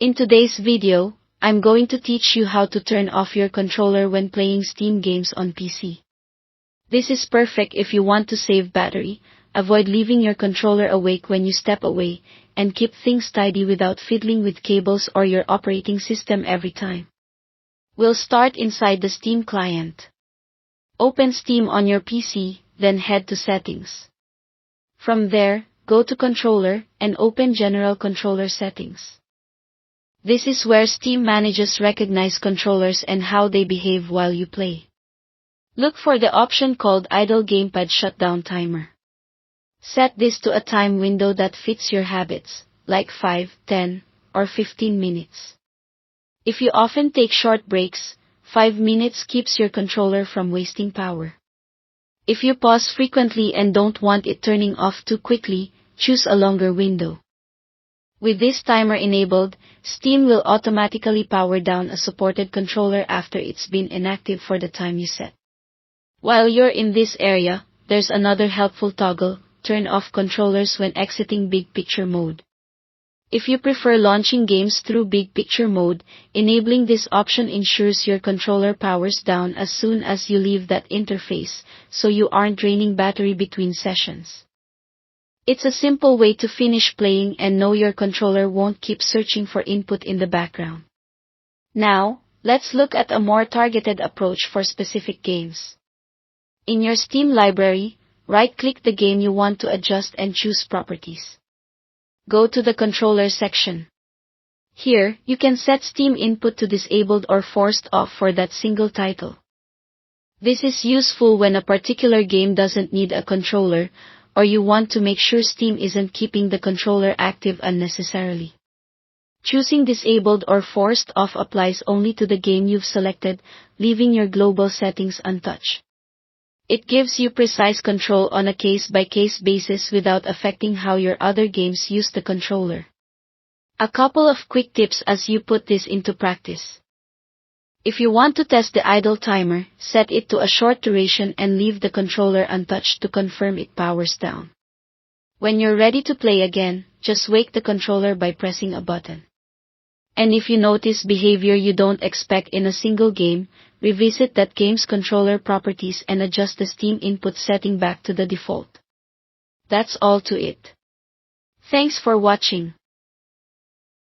In today's video, I'm going to teach you how to turn off your controller when playing Steam games on PC. This is perfect if you want to save battery, avoid leaving your controller awake when you step away, and keep things tidy without fiddling with cables or your operating system every time. We'll start inside the Steam client. Open Steam on your PC, then head to Settings. From there, go to Controller and open General Controller Settings. This is where Steam manages recognize controllers and how they behave while you play. Look for the option called Idle Gamepad Shutdown Timer. Set this to a time window that fits your habits, like 5, 10, or 15 minutes. If you often take short breaks, 5 minutes keeps your controller from wasting power. If you pause frequently and don't want it turning off too quickly, choose a longer window. With this timer enabled, Steam will automatically power down a supported controller after it's been inactive for the time you set. While you're in this area, there's another helpful toggle: turn off controllers when exiting Big Picture mode. If you prefer launching games through Big Picture mode, enabling this option ensures your controller powers down as soon as you leave that interface, so you aren't draining battery between sessions. It's a simple way to finish playing and know your controller won't keep searching for input in the background. Now, let's look at a more targeted approach for specific games. In your Steam library, right-click the game you want to adjust and choose Properties. Go to the Controller section. Here, you can set Steam input to disabled or forced off for that single title. This is useful when a particular game doesn't need a controller, or you want to make sure Steam isn't keeping the controller active unnecessarily. Choosing disabled or forced off applies only to the game you've selected, leaving your global settings untouched. It gives you precise control on a case-by-case basis without affecting how your other games use the controller. A couple of quick tips as you put this into practice. If you want to test the idle timer, set it to a short duration and leave the controller untouched to confirm it powers down. When you're ready to play again, just wake the controller by pressing a button. And if you notice behavior you don't expect in a single game, revisit that game's controller properties and adjust the Steam input setting back to the default. That's all to it. Thanks for watching.